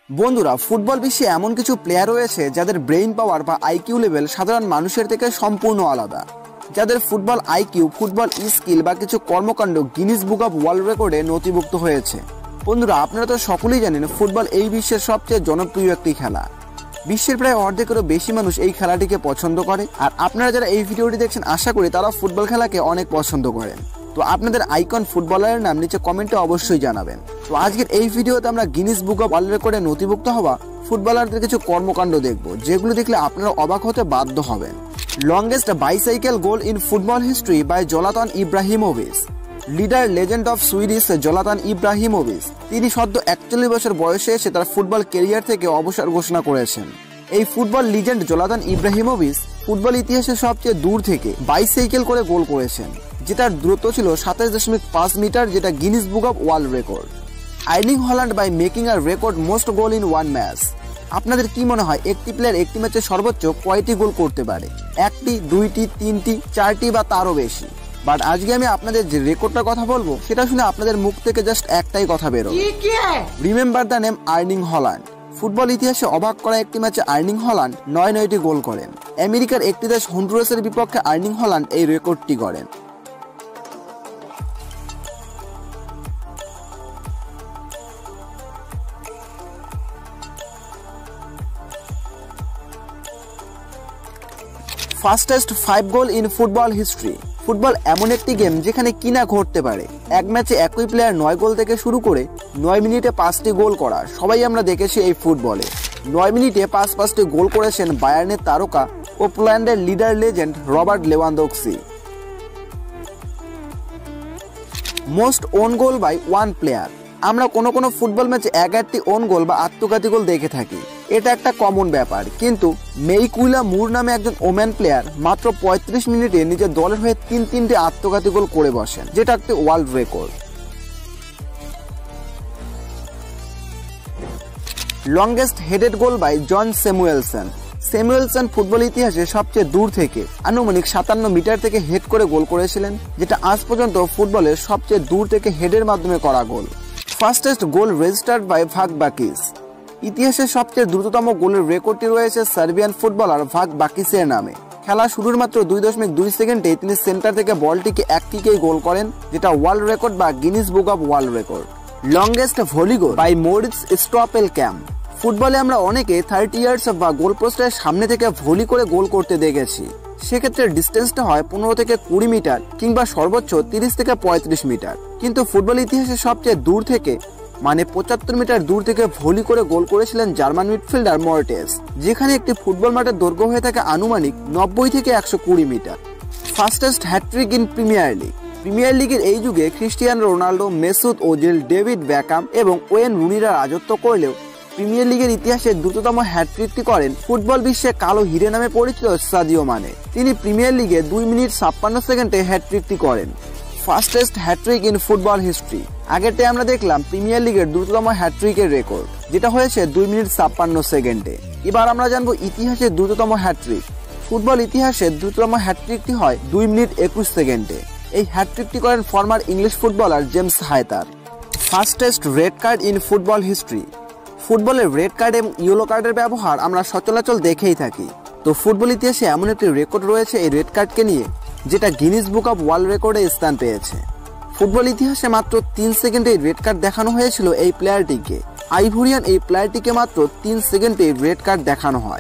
বন্ধুরা, ফুটবল বিশ্বে এমন কিছু প্লেয়ার রয়েছে যাদের ব্রেইন পাওয়ার বা আইকিউ লেভেল সাধারণ মানুষের থেকে সম্পূর্ণ আলাদা, যাদের ফুটবল আইকিউ, ফুটবল স্কিল বা কিছু কর্মকাণ্ড গিনিস বুক অব ওয়ার্ল্ড রেকর্ডে নথিভুক্ত হয়েছে। বন্ধুরা, আপনারা তো সকলেই জানেন ফুটবল এই বিশ্বের সবচেয়ে জনপ্রিয় একটি খেলা। বিশ্বের প্রায় অর্ধেকেরও বেশি মানুষ এই খেলাটিকে পছন্দ করে। আর আপনারা যারা এই ভিডিওটি দেখছেন, আশা করি তারা ফুটবল খেলাকে অনেক পছন্দ করেন। তো আপনাদের আইকন ফুটবলারের নাম নিচে কমেন্টে অবশ্যই জানাবেন। তো আজকের এই ভিডিওতে আমরা গিনিস বুক অব ওয়ার্ল্ড রেকর্ডে নথিভুক্ত হওয়া ফুটবলারদের কিছু কর্মকাণ্ড দেখব, যেগুলো দেখলে আপনারা অবাক হতে বাধ্য হবেন। Longest bicycle goal in football history by Zlatan Ibrahimovic. Leader legend of Swedish Zlatan Ibrahimovic, তিনি সদ্য 41 বছর বয়সে এসে তার ফুটবল ক্যারিয়ার থেকে অবসর ঘোষণা করেছেন। এই ফুটবল লিজেন্ড জোলাতান ইব্রাহিমোভিচ ফুটবল ইতিহাসে সবচেয়ে দূর থেকে বাইসাইকেল করে গোল করেছেন, যেটার দূরত্ব ছিল 27.5 মিটার, যেটা Guinness book of world record. Erling Haaland by making a record most goal in one match. আপনাদের কি মনে হয় একটি প্লেয়ার একটি ম্যাচে সর্বোচ্চ কয়টি গোল করতে পারে? 1টি, 2টি, 3টি, 4টি বা তারও বেশি? বাট আজকে আমি আপনাদের যে রেকর্ডটার কথা বলবো সেটা শুনে আপনাদের মুখ থেকে জাস্ট একটাই কথা বেরোবে, remember the name Erling Haaland. Football ইতিহাসে অবাক করা একটি ম্যাচে আর্লিং হল্যান্ড 9টি গোল করেন। আমেরিকার একটি দেশ হন্ডুরাসের বিপক্ষে আর্লিং হল্যান্ড এই রেকর্ডটি করেন। Fastest 5 goal in football history. Football এমন একটি গেম যেখানে কিনা ঘটতে পারে এক ম্যাচে একই প্লেয়ার 9 গোল থেকে শুরু করে 9 মিনিটে 5টি গোল করা। সবাই আমরা দেখেছি এই ফুটবলে 9 মিনিটে 5টি গোল করেছেন বায়ার্নের তারকা ও পোল্যান্ডের leader legend Robert Lewandowski. Most own goal by one player. আমরা কোনো ফুটবল ম্যাচে 11টি ওন গোল বা আত্মঘাতী গোল দেখে থাকি, এটা একটা কমন ব্যাপার। কিন্তু মেইকুইলা মুর নামে একজন ওম্যান প্লেয়ার মাত্র 35 মিনিটে নিজের দলের হয়ে 3টি আত্মঘাতী গোল করে বসেন, যেটা একটি world record. Longest headed goal by Jone Samuelsen. Samuelsen football ইতিহাসে সবচেয়ে দূর থেকে আনুমানিক 57 মিটার থেকে হেড করে গোল করেছিলেন, যেটা আজ পর্যন্ত ফুটবলের সবচেয়ে দূর থেকে হেডের মাধ্যমে করা goal. Fastest goal registered by ভাগবাকিস। ইতিহাসের সবচেয়ে দ্রুততম গোলের রেকর্ডটি রয়েছে সার্বিয়ান ফুটবলার ভাগবাকিসের নামে। খেলা শুরুর মাত্র 2.2 সেকেন্ডে তিনি সেন্টার থেকে বলটিকে এক কিকেই গোল করেন, যেটা ওয়ার্ল্ড রেকর্ড বা Guinness book of world record. Longest volley goal by Moritz Stoppelkamp. ফুটবলে আমরা অনেকে 30 ইয়ার্স বা গোল পোস্টের সামনে থেকে ভলি করে গোল করতে দেখেছি। সেক্ষেত্রে ডিস্টেন্সটা হয় 15 থেকে 20 মিটার কিংবা সর্বোচ্চ 30 থেকে 35 মিটার। কিন্তু ফুটবল ইতিহাসে সবচেয়ে দূর থেকে মানে 75 মিটার দূর থেকে ভলি করে গোল করেছিলেন জার্মান মিডফিল্ডার মর্টেস, যেখানে একটি ফুটবল মাঠের দৈর্ঘ্য হয়ে থাকে আনুমানিক 90 থেকে 120 metre. Fastest hat trick in premier league. Premier লিগের এই যুগে Cristiano Ronaldo, Mesut Ozil, David Beckham এবং ওয়েন রুনিরা রাজত্ব করলেও প্রিমিয়ার লিগের ইতিহাসে দ্রুততম হ্যাট্রিকটি করেন ফুটবল বিশ্বে কালো হিরে নামে পরিচিত সাদিও মানে। তিনি প্রিমিয়ার লিগে 2 মিনিট 56 সেকেন্ডে হ্যাট্রিকটি করেন। Fastest hat trick in football history. আগেরটাই আমরা দেখলাম প্রিমিয়ার লিগের দ্রুততম হ্যাট্রিকের রেকর্ড, যেটা হয়েছে 2 মিনিট 56 সেকেন্ডে। এবার আমরা জানবো ইতিহাসের দ্রুততম হ্যাট্রিক। ফুটবল ইতিহাসের দ্রুততম হ্যাট্রিকটি হয় 2 মিনিট 21 সেকেন্ডে। এই হ্যাট্রিকটি করেন former English footballer James Hayter. Fastest red card in football history. ফুটবলের রেড কার্ড এবং ইয়েলো কার্ডের ব্যবহার আমরা সচরাচর দেখেই থাকি। তো ফুটবল ইতিহাসে এমন একটি রেকর্ড রয়েছে এই রেড কার্ডকে নিয়ে, যেটা গিনিস বুক অব ওয়ার্ল্ড রেকর্ডে স্থান পেয়েছে। ফুটবল ইতিহাসে মাত্র 3 সেকেন্ডে রেড কার্ড দেখানো হয়েছিল এই প্লেয়ারটিকে। আইভোরিয়ান এই প্লেয়ারটিকে মাত্র 3 সেকেন্ডে রেড কার্ড দেখানো হয়।